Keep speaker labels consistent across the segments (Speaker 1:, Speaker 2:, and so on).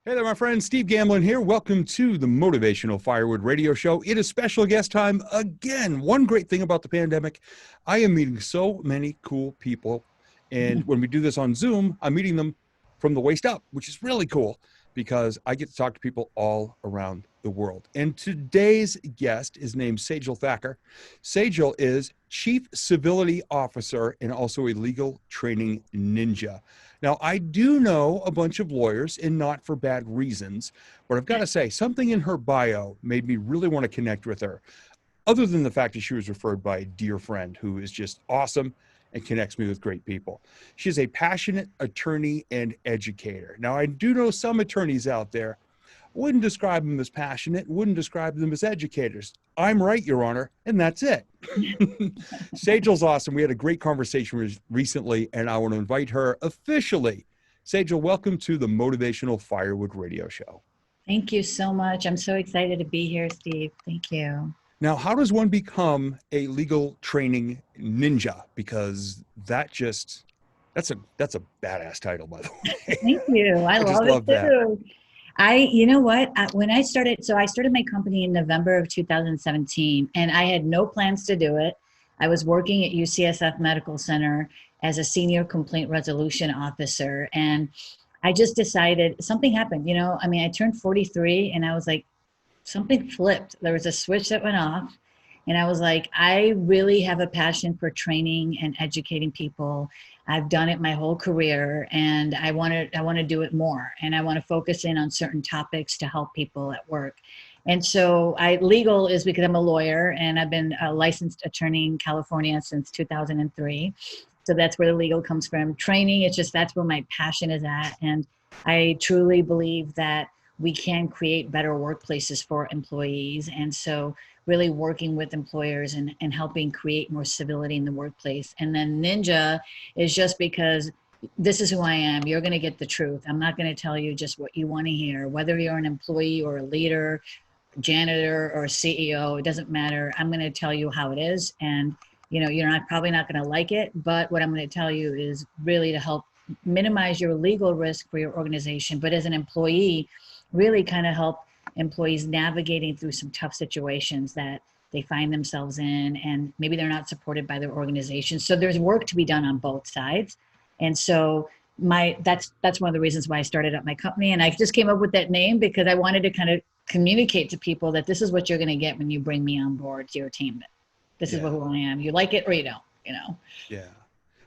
Speaker 1: Hey there, my friend. Steve Gamlin here. Welcome to the Motivational Firewood Radio Show. It is special guest time again. One great thing about the pandemic, I am meeting so many cool people. And when we do this on Zoom, I'm meeting them from the waist up, which is really cool because I get to talk to people all around the world. And today's guest is named Sejal Thakkar. Sejal is Chief Civility Officer and also a legal training ninja. Now, I do know a bunch of lawyers, and not for bad reasons, but I've got to say, something in her bio made me really want to connect with her, other than the fact that she was referred by a dear friend who is just awesome and connects me with great people. She's a passionate attorney and educator. Now, I do know some attorneys out there wouldn't describe them as passionate, wouldn't describe them as educators. I'm right, Your Honor, and that's it. Sejal's awesome. We had a great conversation recently, and I want to invite her officially. Sejal, welcome to the Motivational Firewood Radio Show.
Speaker 2: Thank you so much. I'm so excited to be here, Steve. Thank you.
Speaker 1: Now, how does one become a legal training ninja? Because that's a badass title, by the way.
Speaker 2: Thank you. I love it too. You know what? When I started my company in November of 2017, and I had no plans to do it. I was working at UCSF Medical Center as a senior complaint resolution officer. And I just decided something happened, I turned 43 and I was like, something flipped. There was a switch that went off. And I was like, I really have a passion for training and educating people. I've done it my whole career, and I want to do it more. And I want to focus in on certain topics to help people at work. And so legal is because I'm a lawyer, and I've been a licensed attorney in California since 2003. So that's where the legal comes from. Training, it's just that's where my passion is at. And I truly believe that we can create better workplaces for employees. And so really working with employers and helping create more civility in the workplace. And then ninja is just because this is who I am. You're going to get the truth. I'm not going to tell you just what you want to hear, whether you're an employee or a leader, janitor or a CEO, it doesn't matter. I'm going to tell you how it is. And, you're probably not going to like it, but what I'm going to tell you is really to help minimize your legal risk for your organization. But as an employee, really kind of help employees navigating through some tough situations that they find themselves in, and maybe they're not supported by their organization. So there's work to be done on both sides. And so that's one of the reasons why I started up my company. And I just came up with that name because I wanted to kind of communicate to people that this is what you're going to get when you bring me on board to your team. This is who I am. You like it or you don't,
Speaker 1: Yeah.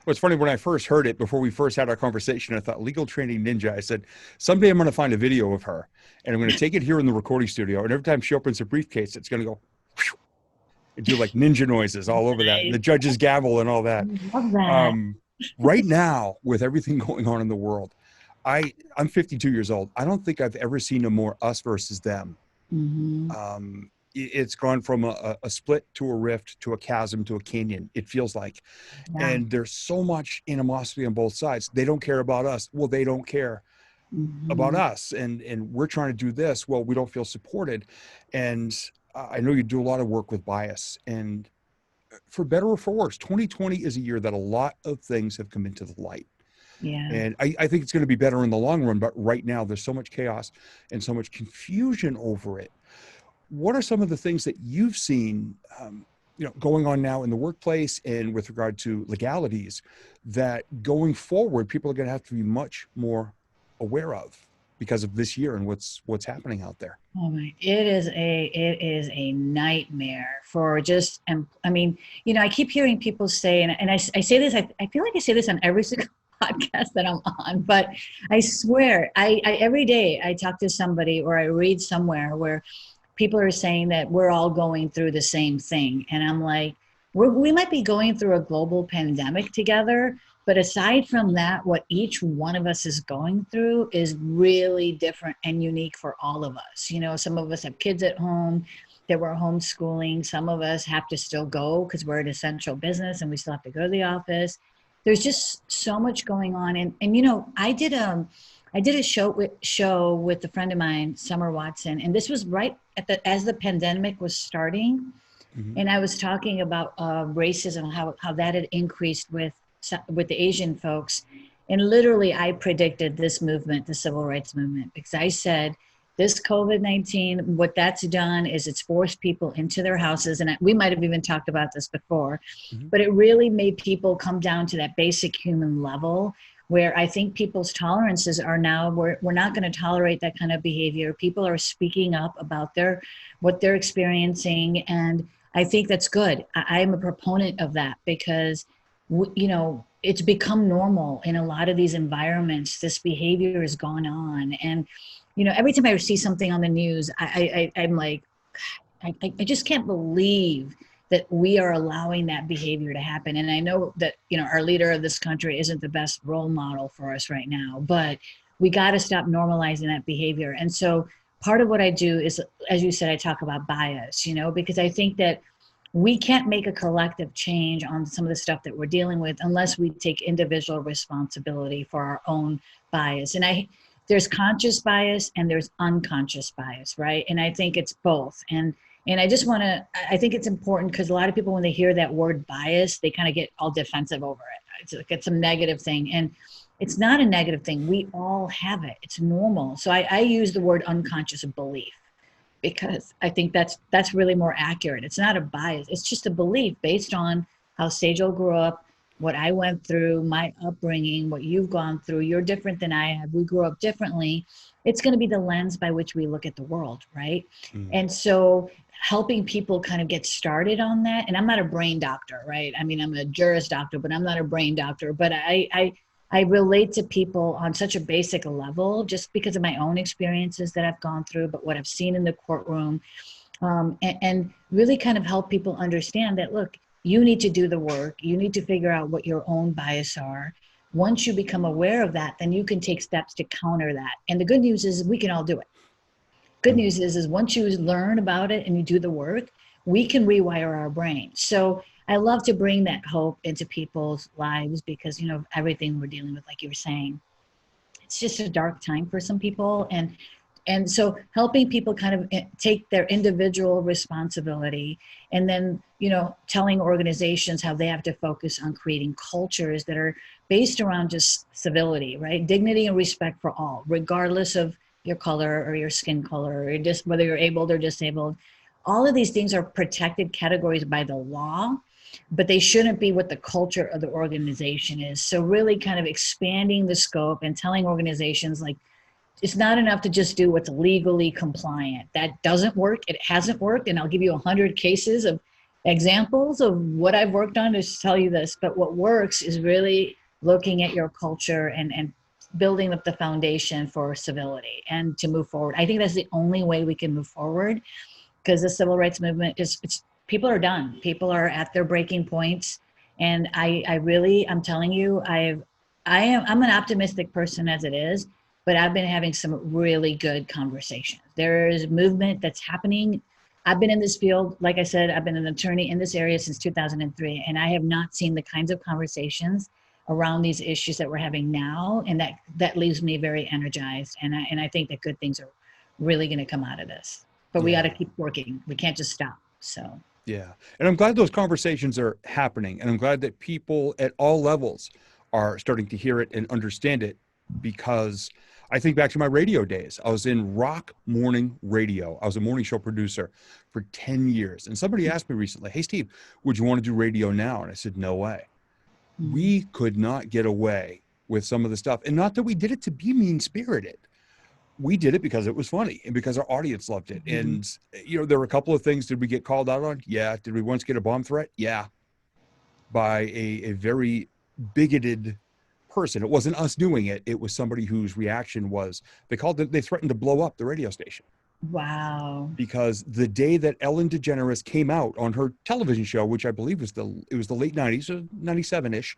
Speaker 1: Well, it's funny, when I first heard it, before we first had our conversation, I thought legal training ninja. I said, someday I'm going to find a video of her and I'm going to take it here in the recording studio. And every time she opens a briefcase, it's going to go whew, and do like ninja noises all over that. And the judge's gavel and all that.
Speaker 2: I love that.
Speaker 1: Right now, with everything going on in the world, I'm 52 years old. I don't think I've ever seen a more us versus them. Mm-hmm. It's gone from a split to a rift to a chasm to a canyon, it feels like. Yeah. And there's so much animosity on both sides. They don't care about us. Well, they don't care about us. And we're trying to do this. Well, we don't feel supported. And I know you do a lot of work with bias. And for better or for worse, 2020 is a year that a lot of things have come into the light.
Speaker 2: Yeah.
Speaker 1: And I think it's going to be better in the long run. But right now, there's so much chaos and so much confusion over it. What are some of the things that you've seen, going on now in the workplace and with regard to legalities that going forward, people are going to have to be much more aware of because of this year and what's happening out there?
Speaker 2: Oh my, it is a nightmare for just, I keep hearing people say, and I say this, I feel like I say this on every single podcast that I'm on, but I swear, I every day I talk to somebody or I read somewhere where people are saying that we're all going through the same thing. And I'm like, we might be going through a global pandemic together, but aside from that, what each one of us is going through is really different and unique for all of us. Some of us have kids at home that we're homeschooling. Some of us have to still go because we're an essential business and we still have to go to the office. There's just so much going on. And I did a show with a friend of mine, Summer Watson, and this was right as the pandemic was starting. Mm-hmm. And I was talking about racism, how that had increased with the Asian folks. And literally, I predicted this movement, the civil rights movement, because I said, this COVID-19, what that's done is it's forced people into their houses. And we might have even talked about this before, but it really made people come down to that basic human level where I think people's tolerances are now, we're not going to tolerate that kind of behavior. People are speaking up about what they're experiencing. And I think that's good. I'm a proponent of that because, you know, it's become normal in a lot of these environments. This behavior has gone on. And, you know, every time I see something on the news, I'm like, I just can't believe that we are allowing that behavior to happen. And I know that, you know, our leader of this country isn't the best role model for us right now, but we got to stop normalizing that behavior. And so part of what I do is, as you said, I talk about bias, you know, because I think that we can't make a collective change on some of the stuff that we're dealing with unless we take individual responsibility for our own bias. And there's conscious bias and there's unconscious bias, right? And I think it's both. And I just want to, I think it's important because a lot of people, when they hear that word bias, they kind of get all defensive over it. It's like it's some negative thing. And it's not a negative thing. We all have it. It's normal. So I use the word unconscious belief because I think that's really more accurate. It's not a bias. It's just a belief based on how Sejal grew up, what I went through, my upbringing, what you've gone through. You're different than I have. We grew up differently. It's going to be the lens by which we look at the world, right? And so helping people kind of get started on that. And I'm not a brain doctor, right? I mean, I'm a juris doctor, but I'm not a brain doctor. But I relate to people on such a basic level just because of my own experiences that I've gone through, but what I've seen in the courtroom, and really kind of help people understand that, look, you need to do the work. You need to figure out what your own bias are. Once you become aware of that, then you can take steps to counter that. And the good news is we can all do it. Good news is once you learn about it and you do the work, we can rewire our brain. So I love to bring that hope into people's lives because, you know, everything we're dealing with, like you were saying, it's just a dark time for some people. And so helping people kind of take their individual responsibility and then, you know, telling organizations how they have to focus on creating cultures that are based around just civility, right? Dignity and respect for all, regardless of your color or your skin color, or just whether you're able or disabled. All of these things are protected categories by the law, but they shouldn't be what the culture of the organization is. So really kind of expanding the scope and telling organizations like, it's not enough to just do what's legally compliant. That doesn't work. It hasn't worked. And I'll give you 100 cases of examples of what I've worked on to tell you this. But what works is really looking at your culture and building up the foundation for civility and to move forward. I think that's the only way we can move forward because the civil rights movement people are done. People are at their breaking points. And I'm telling you, I'm an optimistic person as it is, but I've been having some really good conversations. There is movement that's happening. I've been in this field, like I said, I've been an attorney in this area since 2003, and I have not seen the kinds of conversations around these issues that we're having now, and that leaves me very energized. And I think that good things are really going to come out of this. But we got to keep working. We can't just stop. So.
Speaker 1: Yeah. And I'm glad those conversations are happening. And I'm glad that people at all levels are starting to hear it and understand it, because I think back to my radio days. I was in rock morning radio. I was a morning show producer for 10 years. And somebody asked me recently, hey, Steve, would you want to do radio now? And I said, no way. We could not get away with some of the stuff. And not that we did it to be mean-spirited. We did it because it was funny and because our audience loved it. And, you know, there were a couple of things. Did we get called out on? Yeah. Did we once get a bomb threat? Yeah. By a very bigoted person. It wasn't us doing it. It was somebody whose reaction was, they threatened to blow up the radio station.
Speaker 2: Wow.
Speaker 1: Because the day that Ellen DeGeneres came out on her television show, which I believe was the late 90s, so 97-ish,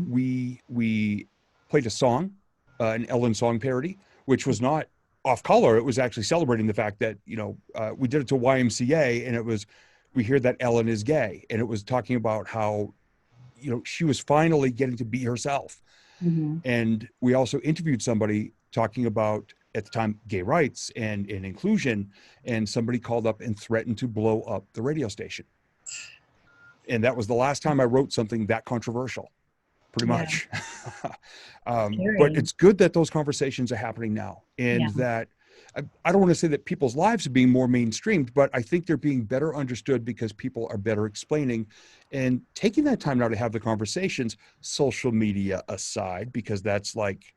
Speaker 1: we played a song, an Ellen song parody, which was not off color. It was actually celebrating the fact that, you know, we did it to YMCA, and it was, we hear that Ellen is gay. And it was talking about how, you know, she was finally getting to be herself. And we also interviewed somebody talking about, at the time, gay rights and inclusion, and somebody called up and threatened to blow up the radio station. And that was the last time I wrote something that controversial, pretty
Speaker 2: Yeah.
Speaker 1: much.
Speaker 2: Scary.
Speaker 1: But it's good that those conversations are happening now, and
Speaker 2: Yeah.
Speaker 1: that I don't want to say that people's lives are being more mainstreamed, but I think they're being better understood because people are better explaining and taking that time now to have the conversations, social media aside, because that's like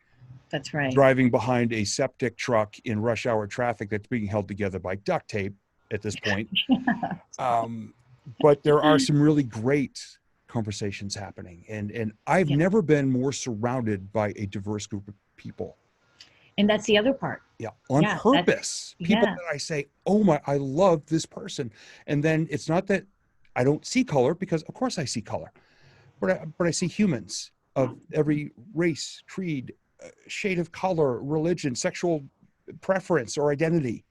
Speaker 2: That's right.
Speaker 1: driving behind a septic truck in rush hour traffic that's being held together by duct tape at this point. But there are some really great conversations happening, and I've
Speaker 2: Yeah.
Speaker 1: never been more surrounded by a diverse group of people.
Speaker 2: And that's the other part.
Speaker 1: Yeah, on
Speaker 2: Yeah.
Speaker 1: purpose. People
Speaker 2: Yeah.
Speaker 1: that I say, oh my, I love this person. And then it's not that I don't see color, because of course I see color, but I see humans of every race, creed, shade of color, religion, sexual preference, or identity.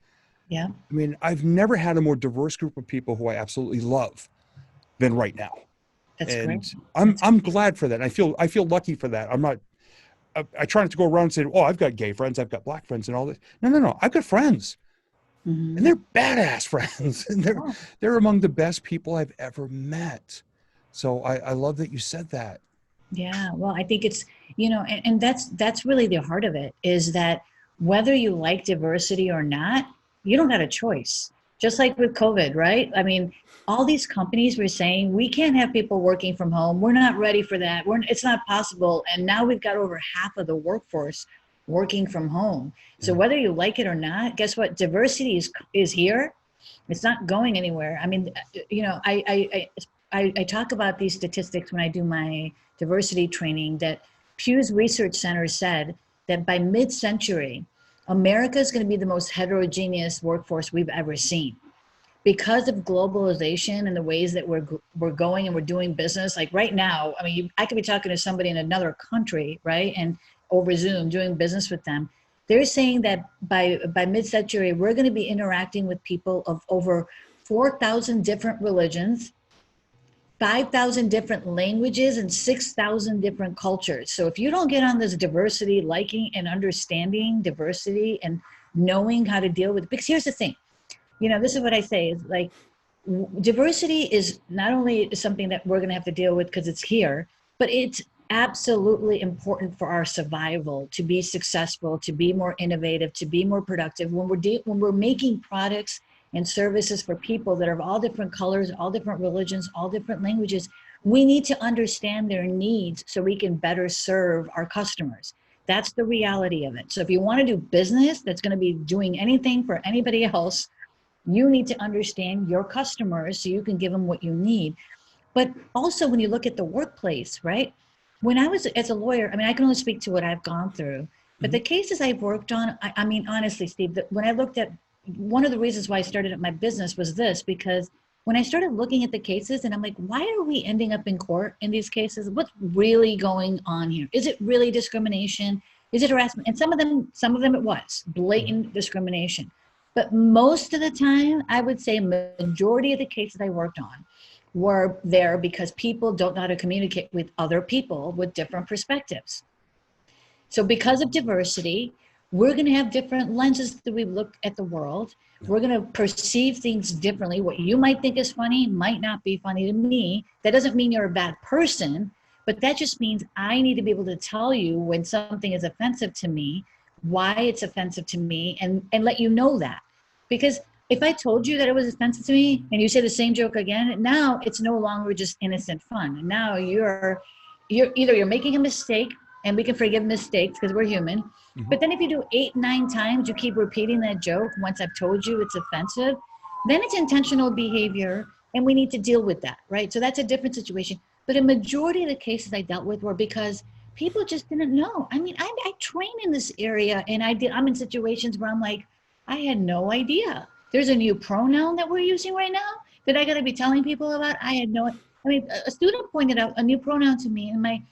Speaker 2: Yeah.
Speaker 1: I mean, I've never had a more diverse group of people who I absolutely love than right now.
Speaker 2: That's
Speaker 1: And
Speaker 2: great.
Speaker 1: I'm glad for that. I feel lucky for that. I'm not, I try not to go around and say, oh, I've got gay friends, I've got black friends and all this. No. I've got friends, and they're badass friends, and they're among the best people I've ever met. So I love that you said that.
Speaker 2: Yeah. Well, I think it's, and that's really the heart of it, is that whether you like diversity or not, you don't have a choice. Just like with COVID, right? I mean, all these companies were saying, we can't have people working from home. We're not ready for that. It's not possible. And now we've got over half of the workforce working from home. So whether you like it or not, guess what? Diversity is here. It's not going anywhere. I mean, I talk about these statistics when I do my diversity training, that Pew's Research Center said that by mid-century, America is going to be the most heterogeneous workforce we've ever seen, because of globalization and the ways that we're going and we're doing business. Like right now, I mean, I could be talking to somebody in another country, right, and over Zoom doing business with them. They're saying that by mid-century, we're going to be interacting with people of over 4,000 different religions, 5,000 different languages, and 6,000 different cultures. So if you don't get on this diversity, liking and understanding diversity and knowing how to deal with, because here's the thing, this is what I say, is like, diversity is not only something that we're going to have to deal with because it's here, but it's absolutely important for our survival, to be successful, to be more innovative, to be more productive. When we're making products and services for people that are of all different colors, all different religions, all different languages, we need to understand their needs so we can better serve our customers. That's the reality of it. So if you want to do business that's going to be doing anything for anybody else, you need to understand your customers so you can give them what you need. But also when you look at the workplace, right? When I was as a lawyer, I mean, I can only speak to what I've gone through, but the cases I've worked on, I mean, honestly, Steve, when I looked at, one of the reasons why I started up my business was this, because when I started looking at the cases and I'm like, why are we ending up in court in these cases? What's really going on here? Is it really discrimination? Is it harassment? And some of them it was blatant discrimination. But most of the time, I would say majority of the cases I worked on were there because people don't know how to communicate with other people with different perspectives. So because of diversity, we're going to have different lenses that we look at the world. We're going to perceive things differently. What you might think is funny might not be funny to me. That doesn't mean you're a bad person, but that just means I need to be able to tell you when something is offensive to me, why it's offensive to me, and let you know that. Because if I told you that it was offensive to me and you say the same joke again, now it's no longer just innocent fun. Now you're either you're making a mistake, and we can forgive mistakes because we're human. But then if you do 8, 9 times, you keep repeating that joke once I've told you it's offensive, then it's intentional behavior and we need to deal with that, right? So that's a different situation. But a majority of the cases I dealt with were because people just didn't know. I mean, I train in this area, and I'm in situations where I'm like, I had no idea. There's a new pronoun that we're using right now that I got to be telling people about. I mean, a student pointed out a new pronoun to me in my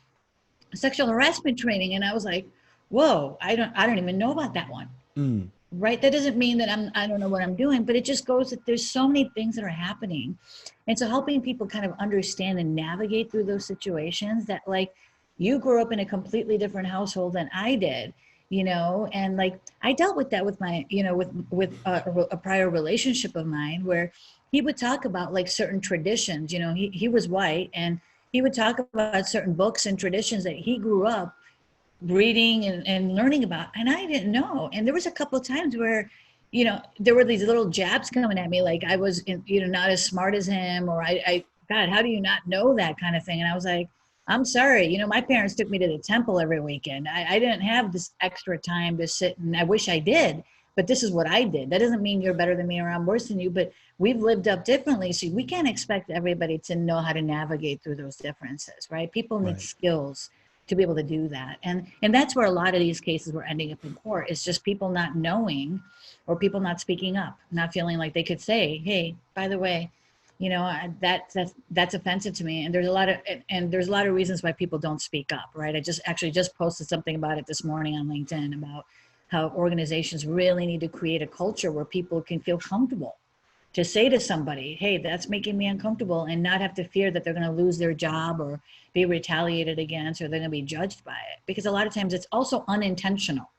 Speaker 2: sexual harassment training, and I was like, whoa, I don't even know about that one. Right? That doesn't mean that I don't know what I'm doing, but it just goes that there's so many things that are happening. And so helping people kind of understand and navigate through those situations, that like, you grew up in a completely different household than I did, and like I dealt with that with my, with a prior relationship of mine, where he would talk about like certain traditions. He was white, and he would talk about certain books and traditions that he grew up reading and learning about, and I didn't know. And there was a couple of times where, there were these little jabs coming at me, like I was, not as smart as him, or God, how do you not know that kind of thing? And I was like, I'm sorry, my parents took me to the temple every weekend. I didn't have this extra time to sit, and I wish I did, but this is what I did. That doesn't mean you're better than me or I'm worse than you, but we've lived up differently. So we can't expect everybody to know how to navigate through those differences, right? People need skills to be able to do that. And that's where a lot of these cases were ending up in court. It's just people not knowing, or people not speaking up, not feeling like they could say, hey, by the way, that's offensive to me. And there's a lot of reasons why people don't speak up, right? I just posted something about it this morning on LinkedIn about how organizations really need to create a culture where people can feel comfortable to say to somebody, hey, that's making me uncomfortable, and not have to fear that they're going to lose their job or be retaliated against, or they're going to be judged by it. Because a lot of times it's also unintentional,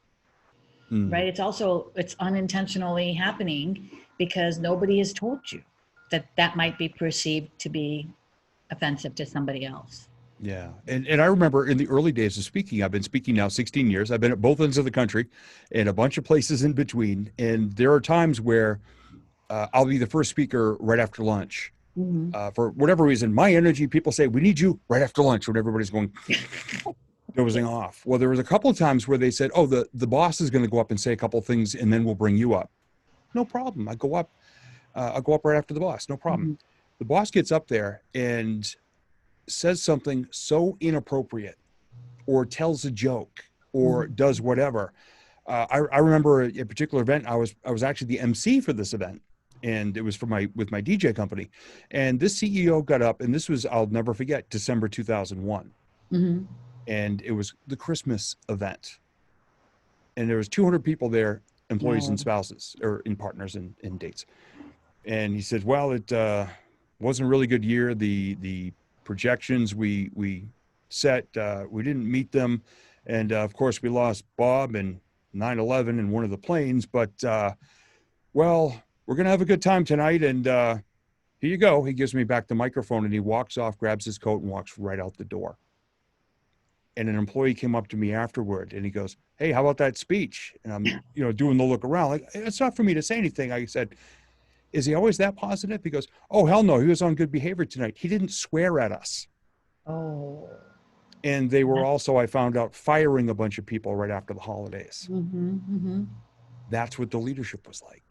Speaker 2: right? It's unintentionally happening because nobody has told you that might be perceived to be offensive to somebody else.
Speaker 1: Yeah. And I remember in the early days of speaking, I've been speaking now 16 years. I've been at both ends of the country and a bunch of places in between. And there are times where I'll be the first speaker right after lunch. For whatever reason, my energy, people say, we need you right after lunch when everybody's going dozing off. Well, there was a couple of times where they said, oh, the boss is going to go up and say a couple of things, and then we'll bring you up. No problem. I'll go up right after the boss. No problem. The boss gets up there and says something so inappropriate, or tells a joke, or does whatever. I remember a particular event. I was actually the MC for this event, and it was with my DJ company. And this CEO got up, and this was, I'll never forget, December 2001. And it was the Christmas event. And there was 200 people there, employees and spouses, or in partners and dates. And he said, well, it wasn't a really good year. The projections we set, we didn't meet them. And of course, we lost Bob and 9/11 in one of the planes. But, well, we're going to have a good time tonight. And here you go. He gives me back the microphone, and he walks off, grabs his coat, and walks right out the door. And an employee came up to me afterward, and he goes, hey, how about that speech? And I'm, doing the look around like, it's not for me to say anything. I said, is he always that positive? He goes, oh, hell no. He was on good behavior tonight. He didn't swear at us. Oh. And they were also, I found out, firing a bunch of people right after the holidays. That's what the leadership was like.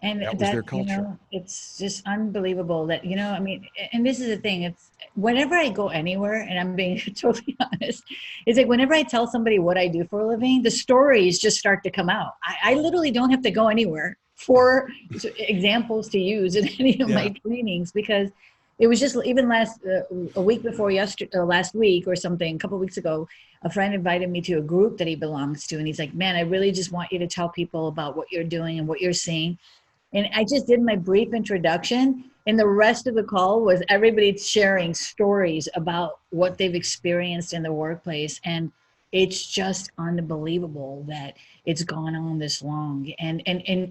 Speaker 2: And that was their culture. It's just unbelievable that, and this is the thing, it's whenever I go anywhere, and I'm being totally honest, it's like whenever I tell somebody what I do for a living, the stories just start to come out. I literally don't have to go anywhere for examples to use in any of my trainings, because it was just even a week before last week or something, a couple of weeks ago, a friend invited me to a group that he belongs to. And he's like, man, I really just want you to tell people about what you're doing and what you're seeing. And I just did my brief introduction, and the rest of the call was everybody sharing stories about what they've experienced in the workplace. And it's just unbelievable that it's gone on this long. And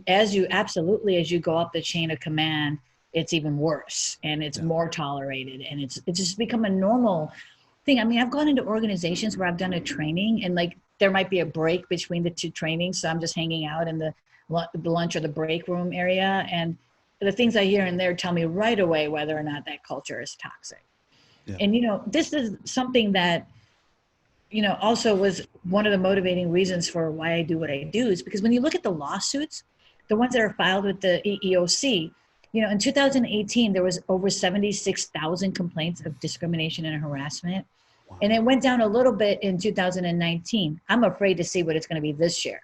Speaker 2: as you go up the chain of command, it's even worse, and it's more tolerated, and it's just become a normal thing. I mean, I've gone into organizations where I've done a training, and like there might be a break between the two trainings, so I'm just hanging out in the lunch or the break room area, and the things I hear in there tell me right away whether or not that culture is toxic. And this is something that also was one of the motivating reasons for why I do what I do, is because when you look at the lawsuits, the ones that are filed with the EEOC, in 2018 there was over 76,000 complaints of discrimination and harassment. Wow. And it went down a little bit in 2019. I'm afraid to see what it's going to be this year.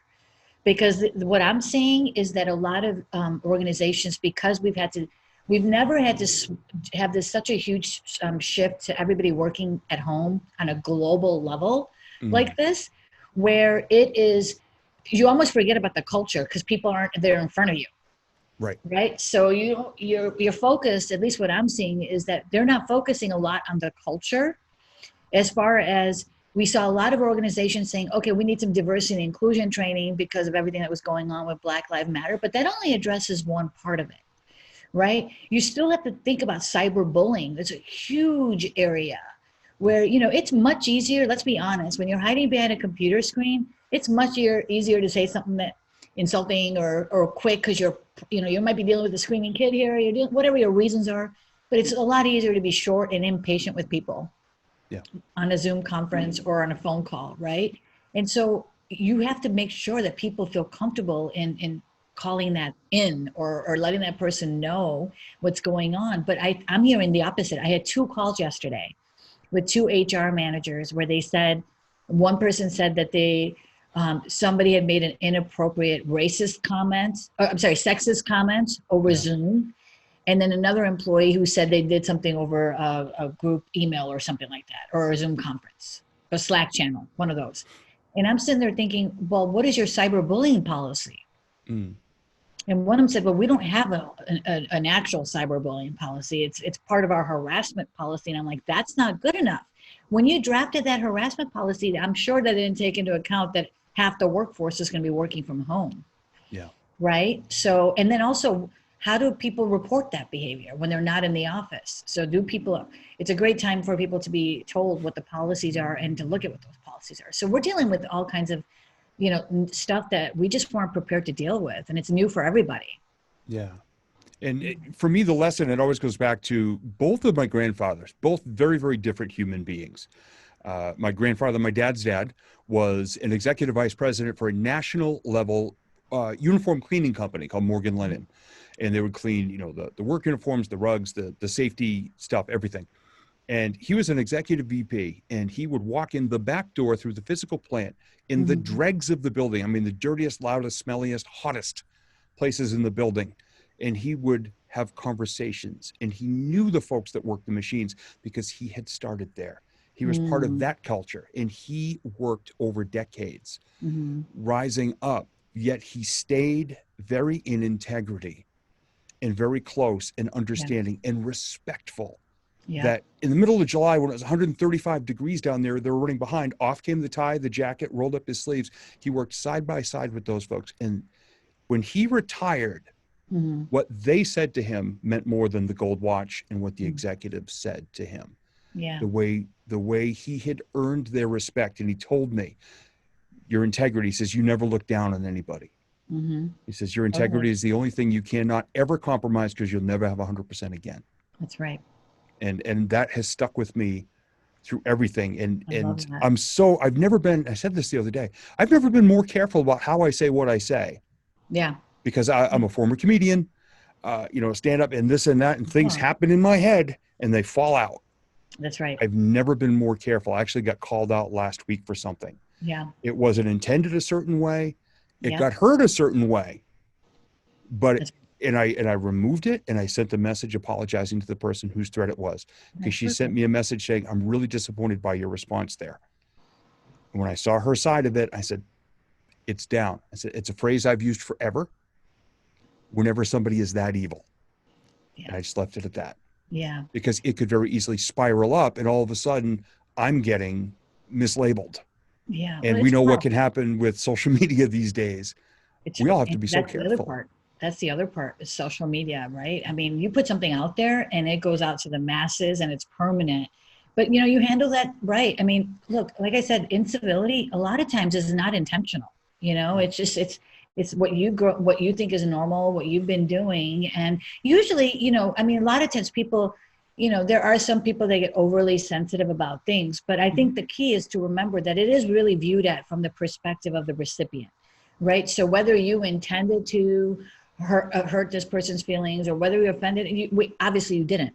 Speaker 2: Because what I'm seeing is that a lot of organizations, because we've never had to have this such a huge shift to everybody working at home on a global level like this, where it is, you almost forget about the culture because people aren't there in front of you. Right. So you're focused, at least what I'm seeing is that they're not focusing a lot on the culture, as far as we saw a lot of organizations saying, okay, we need some diversity and inclusion training because of everything that was going on with Black Lives Matter, but that only addresses one part of it, right? You still have to think about cyberbullying. It's a huge area where, you know, it's much easier, let's be honest, when you're hiding behind a computer screen, it's much easier to say something that insulting or quick, because you're, you know, you might be dealing with a screaming kid here, you're dealing, whatever your reasons are, but it's a lot easier to be short and impatient with people on a Zoom conference or on a phone call, right? And so you have to make sure that people feel comfortable in calling that in, or letting that person know what's going on. But I'm hearing the opposite. I had 2 calls yesterday with 2 HR managers where they said, one person said that they, somebody had made an inappropriate racist comment, or, I'm sorry, sexist comment over Zoom. And then another employee who said they did something over a group email or something like that, or a Zoom conference, a Slack channel, one of those. And I'm sitting there thinking, well, what is your cyberbullying policy? And one of them said, well, we don't have an actual cyberbullying policy. It's part of our harassment policy. And I'm like, that's not good enough. When you drafted that harassment policy, I'm sure that it didn't take into account that half the workforce is going to be working from home.
Speaker 1: Yeah.
Speaker 2: Right. So, and then also, how do people report that behavior when they're not in the office? So it's a great time for people to be told what the policies are and to look at what those policies are. So we're dealing with all kinds of, you know, stuff that we just weren't prepared to deal with. And it's new for everybody.
Speaker 1: Yeah. And for me, the lesson, it always goes back to both of my grandfathers, both very, very different human beings. My grandfather, my dad's dad, was an executive vice president for a national level uniform cleaning company called Morgan Linen. And they would clean, you know, the work uniforms, the rugs, the safety stuff, everything. And he was an executive VP, and he would walk in the back door through the physical plant in the dregs of the building. I mean, the dirtiest, loudest, smelliest, hottest places in the building. And he would have conversations, and he knew the folks that worked the machines because he had started there. He was part of that culture, and he worked over decades rising up, yet he stayed very in integrity and very close and understanding and respectful. That in the middle of July, when it was 135 degrees down there, they were running behind. Off came the tie, the jacket, rolled up his sleeves. He worked side by side with those folks. And when he retired, what they said to him meant more than the gold watch and what the executives said to him. The way he had earned their respect. And he told me, your integrity, he says, you never look down on anybody. He says, your integrity is the only thing you cannot ever compromise, because you'll never have 100% again.
Speaker 2: That's right.
Speaker 1: And that has stuck with me through everything. And I've never been, I said this the other day, I've never been more careful about how I say what I say.
Speaker 2: Yeah.
Speaker 1: Because I'm a former comedian, you know, stand up and this and that, and things happen in my head and they fall out.
Speaker 2: That's right.
Speaker 1: I've never been more careful. I actually got called out last week for something.
Speaker 2: Yeah.
Speaker 1: It wasn't intended a certain way. It got heard a certain way, but and I removed it, and I sent a message apologizing to the person whose threat it was, because she sent me a message saying, I'm really disappointed by your response there. And when I saw her side of it, I said, it's down. I said, it's a phrase I've used forever whenever somebody is that evil. And I just left it at that.
Speaker 2: Yeah.
Speaker 1: Because it could very easily spiral up, and all of a sudden I'm getting mislabeled.
Speaker 2: Yeah.
Speaker 1: And we know what can happen with social media these days. We all have to be so careful.
Speaker 2: That's the other part is social media, right? I mean, you put something out there and it goes out to the masses and it's permanent, but you know, you handle that right. I mean, look, like I said, incivility a lot of times is not intentional. You know, it's just, it's what you think is normal, what you've been doing. And usually, you know, I mean, a lot of times people, you know, there are some people that get overly sensitive about things, but I think the key is to remember that it is really viewed at from the perspective of the recipient, right? So whether you intended to hurt this person's feelings or whether you offended, obviously you didn't,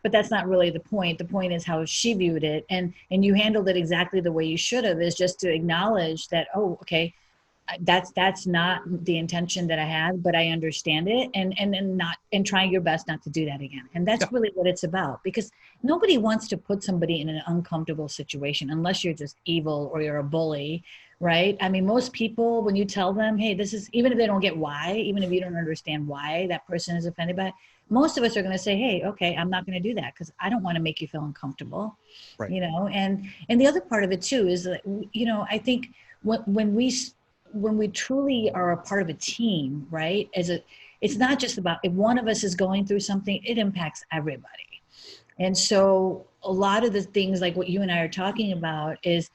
Speaker 2: but that's not really the point. The point is how she viewed it, and you handled it exactly the way you should have, is just to acknowledge that, oh, okay, that's not the intention that I had, but I understand it, and trying your best not to do that again. And that's really what it's about, because nobody wants to put somebody in an uncomfortable situation unless you're just evil or you're a bully, right? I mean, most people, when you tell them, hey, this is, even if they don't get why, even if you don't understand why that person is offended by it, most of us are going to say, hey, okay, I'm not going to do that because I don't want to make you feel uncomfortable, right? You know, and the other part of it too is that, you know, I think when we truly are a part of a team, right? It's not just about if one of us is going through something, it impacts everybody. And so a lot of the things like what you and I are talking about is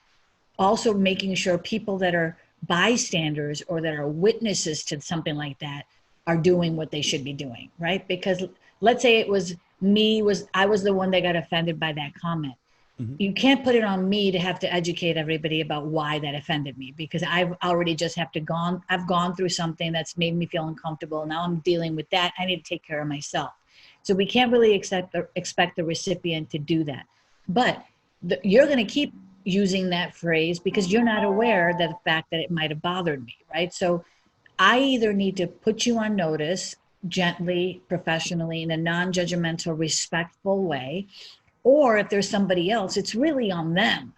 Speaker 2: also making sure people that are bystanders or that are witnesses to something like that are doing what they should be doing, right? Because let's say it was I was the one that got offended by that comment.
Speaker 1: Mm-hmm.
Speaker 2: You can't put it on me to have to educate everybody about why that offended me, because I've already just I've gone through something that's made me feel uncomfortable. Now I'm dealing with that. I need to take care of myself. So we can't really expect the recipient to do that. But you're going to keep using that phrase because you're not aware that the fact that it might have bothered me, right? So I either need to put you on notice gently, professionally, in a non-judgmental, respectful way, or if there's somebody else, it's really on them.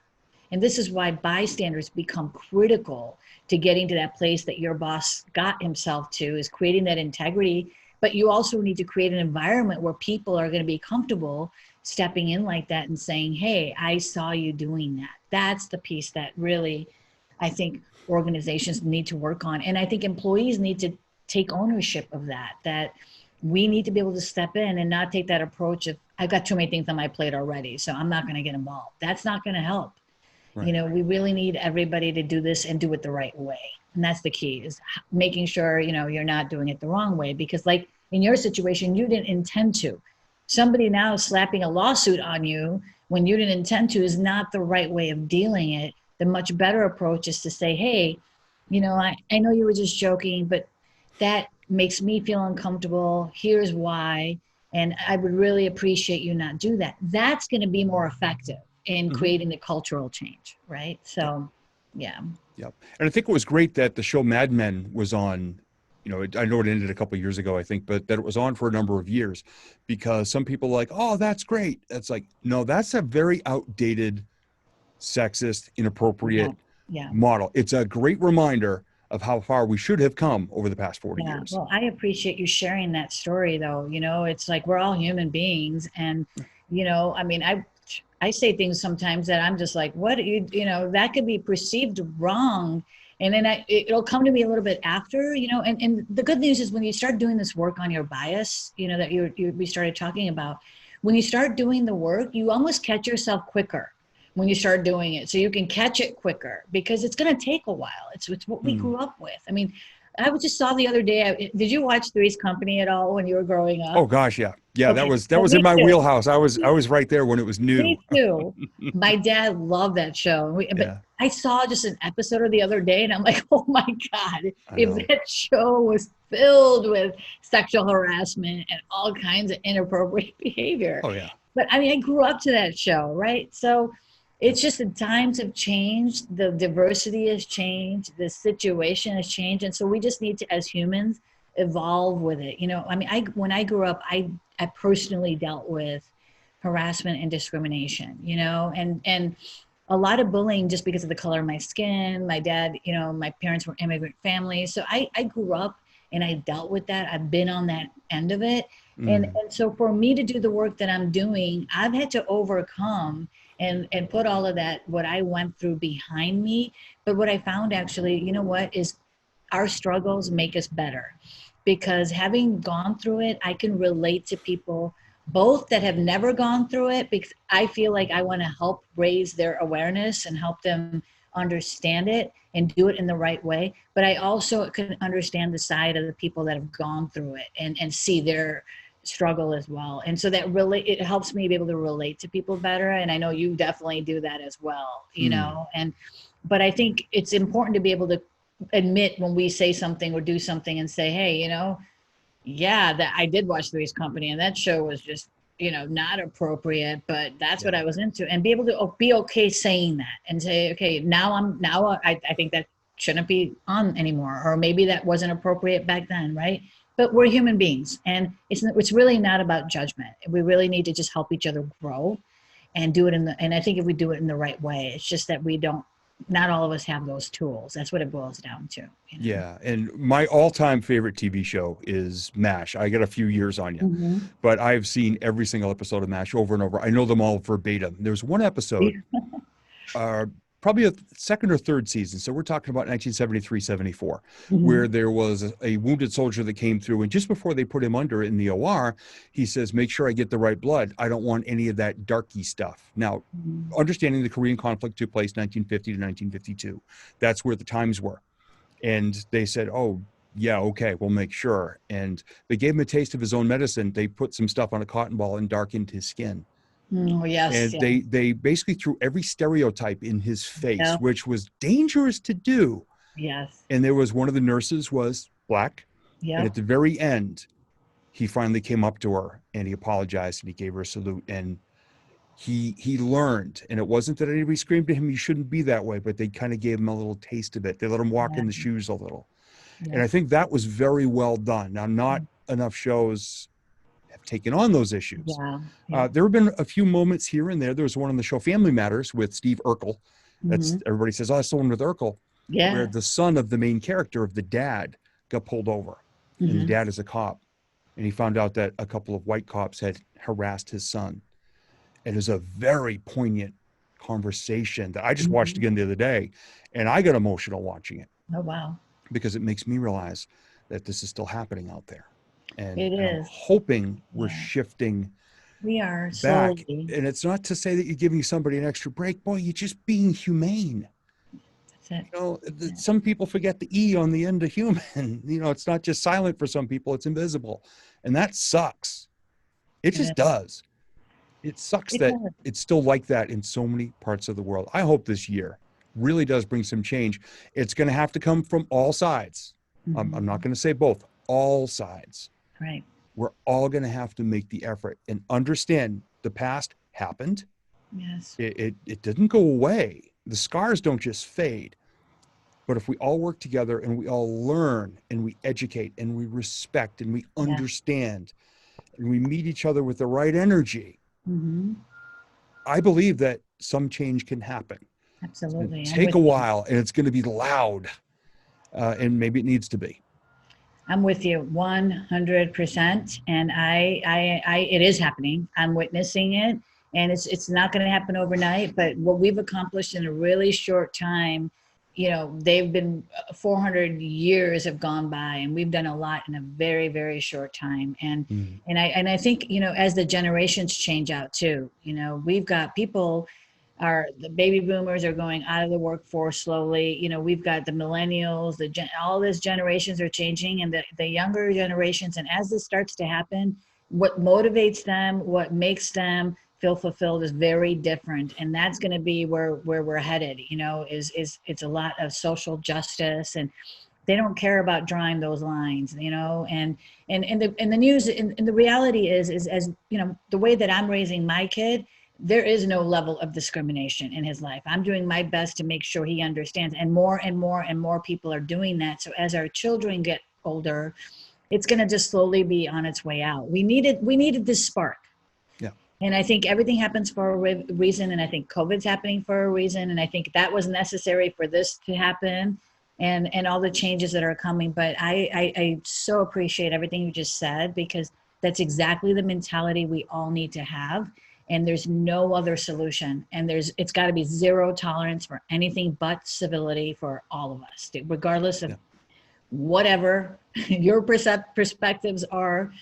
Speaker 2: And this is why bystanders become critical to getting to that place that your boss got himself to, is creating that integrity. But you also need to create an environment where people are going to be comfortable stepping in like that and saying, hey, I saw you doing that. That's the piece that really, I think organizations need to work on. And I think employees need to take ownership of that we need to be able to step in and not take that approach of, I've got too many things on my plate already, so I'm not going to get involved. That's not going to help. Right. You know, we really need everybody to do this and do it the right way. And that's the key, is making sure, you know, you're not doing it the wrong way, because like in your situation, you didn't intend to. Somebody now slapping a lawsuit on you when you didn't intend to is not the right way of dealing it. The much better approach is to say, hey, you know, I know you were just joking, but that makes me feel uncomfortable. Here's why. And I would really appreciate you not do that. That's going to be more effective in creating the cultural change, right? So, yeah.
Speaker 1: Yeah. And I think it was great that the show Mad Men was on, you know, I know it ended a couple of years ago, I think, but that it was on for a number of years, because some people are like, oh, that's great. It's like, no, that's a very outdated, sexist, inappropriate model. It's a great reminder of how far we should have come over the past 40 years.
Speaker 2: Well, I appreciate you sharing that story, though. You know, it's like we're all human beings. And, you know, I mean, I say things sometimes that I'm just like, what, you know, that could be perceived wrong. And then it'll come to me a little bit after, you know, and the good news is when you start doing this work on your bias, you know, that we started talking about, when you start doing the work, you almost catch yourself quicker when you start doing it. So you can catch it quicker, because it's going to take a while. It's what we grew up with. I mean, I just saw the other day, did you watch Three's Company at all when you were growing up?
Speaker 1: Oh gosh, yeah. Yeah, okay. That was in my wheelhouse. I was right there when it was new.
Speaker 2: Me too. My dad loved that show. But I saw just an episode the other day and I'm like, oh my God, if that show was filled with sexual harassment and all kinds of inappropriate behavior.
Speaker 1: Oh yeah.
Speaker 2: But I mean, I grew up to that show, right? So it's just the times have changed, the diversity has changed, the situation has changed. And so we just need to, as humans, evolve with it. You know, I mean, when I grew up, I personally dealt with harassment and discrimination, you know, and a lot of bullying just because of the color of my skin. My dad, you know, my parents were immigrant families. So I grew up and I dealt with that. I've been on that end of it. And so for me to do the work that I'm doing, I've had to overcome and put all of that, what I went through, behind me. But what I found actually, you know what, is our struggles make us better, because having gone through it, I can relate to people both that have never gone through it, because I feel like I want to help raise their awareness and help them understand it and do it in the right way. But I also can understand the side of the people that have gone through it and see their struggle as well. And so that really, it helps me be able to relate to people better. And I know you definitely do that as well, you know, but I think it's important to be able to admit when we say something or do something and say, hey, you know, yeah, that I did watch Three's Company and that show was just, you know, not appropriate, but that's what I was into, and be able to be okay saying that and say, okay, now I think that shouldn't be on anymore, or maybe that wasn't appropriate back then, right? But we're human beings, and it's really not about judgment. We really need to just help each other grow and do it and I think if we do it in the right way, it's just that not all of us have those tools. That's what it boils down to. You know? Yeah.
Speaker 1: And my all-time favorite TV show is MASH. I got a few years on you, but I've seen every single episode of MASH over and over. I know them all verbatim. There's one episode, probably a second or third season. So we're talking about 1973, 74, where there was a wounded soldier that came through. And just before they put him under in the OR, he says, make sure I get the right blood. I don't want any of that darky stuff. Now, understanding the Korean conflict took place 1950 to 1952. That's where the times were. And they said, oh, yeah, okay, we'll make sure. And they gave him a taste of his own medicine. They put some stuff on a cotton ball and darkened his skin.
Speaker 2: Oh, yes.
Speaker 1: And they basically threw every stereotype in his face, which was dangerous to do.
Speaker 2: Yes.
Speaker 1: And there was one of the nurses was black.
Speaker 2: Yeah.
Speaker 1: And at the very end, he finally came up to her and he apologized and he gave her a salute. And he learned, and it wasn't that anybody screamed at him, you shouldn't be that way, but they kind of gave him a little taste of it. They let him walk in the shoes a little. And I think that was very well done. Now, not enough shows have taken on those issues. There have been a few moments here and there. There was one on the show Family Matters with Steve Urkel. That's everybody says, oh, that's the one with Urkel. Where the son of the main character of the dad got pulled over. And the dad is a cop. And he found out that a couple of white cops had harassed his son. It is a very poignant conversation that I just watched again the other day. And I got emotional watching it.
Speaker 2: Oh, wow.
Speaker 1: Because it makes me realize that this is still happening out there. And
Speaker 2: it is.
Speaker 1: I'm hoping we're shifting.
Speaker 2: We are
Speaker 1: back.
Speaker 2: slowly.
Speaker 1: And it's not to say that you're giving somebody an extra break. Boy, you're just being humane.
Speaker 2: That's it.
Speaker 1: You know, some people forget the E on the end of human. You know, it's not just silent for some people, it's invisible. And that sucks. It just does. It sucks that it's still like that in so many parts of the world. I hope this year really does bring some change. It's going to have to come from all sides. I'm not going to say both, all sides.
Speaker 2: Right.
Speaker 1: We're all going to have to make the effort and understand the past happened.
Speaker 2: Yes.
Speaker 1: It didn't go away. The scars don't just fade. But if we all work together and we all learn and we educate and we respect and we understand and we meet each other with the right energy, I believe that some change can happen.
Speaker 2: Absolutely.
Speaker 1: It's take a while, and it's going to be loud, and maybe it needs to be.
Speaker 2: I'm with you 100%, and it is happening. I'm witnessing it, and it's not going to happen overnight. But what we've accomplished in a really short time, you know, they've been 400 years have gone by, and we've done a lot in a very, very short time. And I think, you know, as the generations change out too, you know, we've got people. The baby boomers are going out of the workforce slowly. You know, we've got the millennials, all these generations are changing, and the younger generations. And as this starts to happen, what motivates them, what makes them feel fulfilled is very different. And that's going to be where we're headed, you know, is it's a lot of social justice, and they don't care about drawing those lines, you know, and the news, and the reality is as, you know, the way that I'm raising my kid, there is no level of discrimination in his life. I'm doing my best to make sure he understands, and more people are doing that. So as our children get older, it's going to just slowly be on its way out. We needed this spark. Yeah. And I think everything happens for a reason. And I think COVID's happening for a reason. And I think that was necessary for this to happen, and all the changes that are coming. But I so appreciate everything you just said, because that's exactly the mentality we all need to have. And there's no other solution. And it's got to be zero tolerance for anything but civility for all of us, regardless of whatever your perspectives are,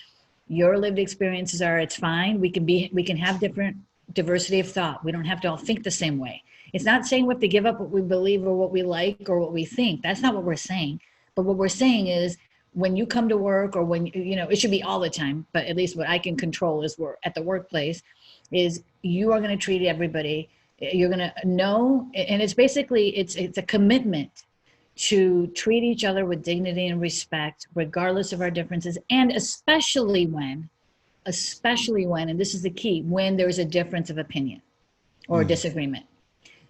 Speaker 2: your lived experiences are. It's fine. We can have different diversity of thought. We don't have to all think the same way. It's not saying we have to give up what we believe or what we like or what we think. That's not what we're saying. But what we're saying is, when you come to work, or when, you know, it should be all the time, but at least what I can control is we're at the workplace, is you are going to treat everybody. You're going to know, and it's basically, it's a commitment to treat each other with dignity and respect, regardless of our differences. And especially when, and this is the key, when there's a difference of opinion or disagreement.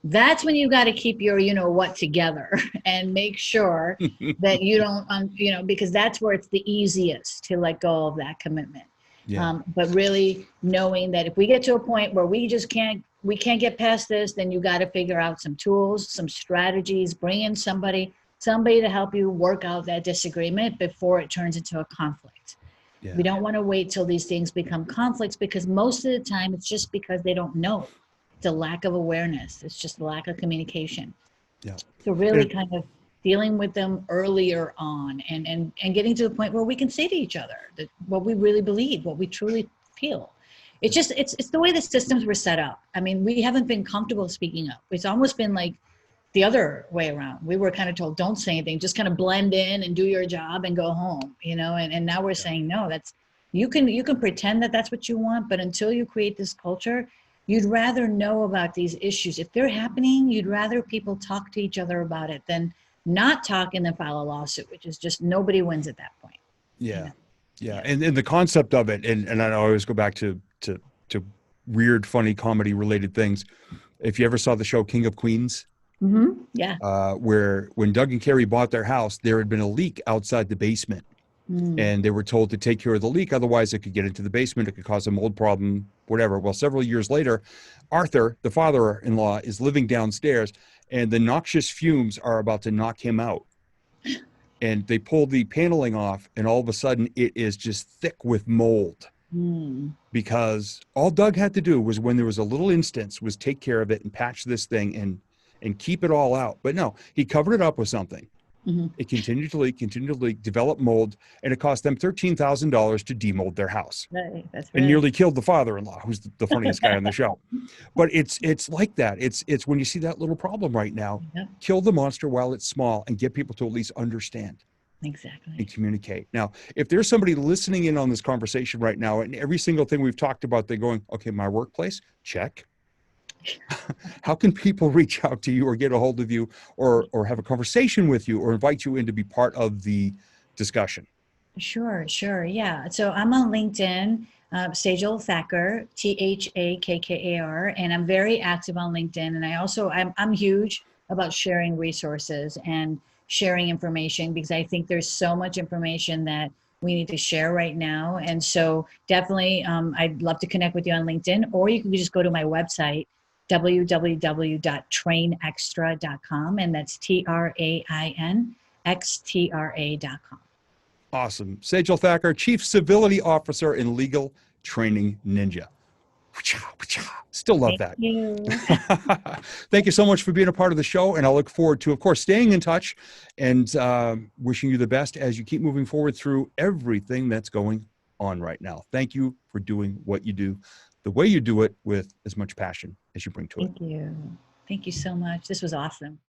Speaker 2: That's when you got to keep your, you know what, together, and make sure that you don't, you know, because that's where it's the easiest to let go of that commitment. Yeah. But really knowing that if we get to a point where we can't get past this, then you got to figure out some tools, some strategies, bring in somebody to help you work out that disagreement before it turns into a conflict. Yeah. We don't want to wait till these things become conflicts, because most of the time it's just because they don't know. It's a lack of awareness. It's just a lack of communication.
Speaker 1: Yeah.
Speaker 2: So really kind of dealing with them earlier on and getting to the point where we can say to each other that what we really believe, what we truly feel. It's just, it's the way the systems were set up. I mean, we haven't been comfortable speaking up. It's almost been like the other way around. We were kind of told, don't say anything, just kind of blend in and do your job and go home, you know? And now we're saying, no, you can pretend that that's what you want, but until you create this culture, you'd rather know about these issues. If they're happening, you'd rather people talk to each other about it than not talk and then file a lawsuit, which is just, nobody wins at that point.
Speaker 1: Yeah.
Speaker 2: You know?
Speaker 1: Yeah. And the concept of it, and I always go back to weird, funny comedy related things. If you ever saw the show King of Queens,
Speaker 2: yeah,
Speaker 1: where when Doug and Carrie bought their house, there had been a leak outside the basement. And they were told to take care of the leak. Otherwise it could get into the basement. It could cause a mold problem, whatever. Well, several years later, Arthur, the father-in-law, is living downstairs and the noxious fumes are about to knock him out. And they pull the paneling off and all of a sudden it is just thick with mold. Because all Doug had to do was, when there was a little instance, was take care of it and patch this thing and keep it all out. But no, he covered it up with something. It continued to leak, develop mold, and it cost them $13,000 to demold their house.
Speaker 2: right. That's right.
Speaker 1: And nearly killed the father-in-law, who's the funniest guy on the show. But it's like that. It's when you see that little problem right now, kill the monster while it's small and get people to at least understand.
Speaker 2: Exactly.
Speaker 1: And communicate. Now, if there's somebody listening in on this conversation right now, and every single thing we've talked about, they're going, okay, my workplace, check. How can people reach out to you or get a hold of you or have a conversation with you or invite you in to be part of the discussion? Sure.
Speaker 2: Yeah. So I'm on LinkedIn, Sejal Thakkar, Thakkar, and I'm very active on LinkedIn. And I'm huge about sharing resources and sharing information, because I think there's so much information that we need to share right now. And so definitely, I'd love to connect with you on LinkedIn, or you can just go to my website, www.trainextra.com, and that's TRAINXTRA.com.
Speaker 1: Awesome. Sejal Thakkar, Chief Civility Officer and Legal Training Ninja. Still love that.
Speaker 2: Thank you.
Speaker 1: Thank you so much for being a part of the show. And I look forward to, of course, staying in touch and wishing you the best as you keep moving forward through everything that's going on right now. Thank you for doing what you do, the way you do it, with as much passion as you bring to it.
Speaker 2: Thank you. Thank you so much. This was awesome.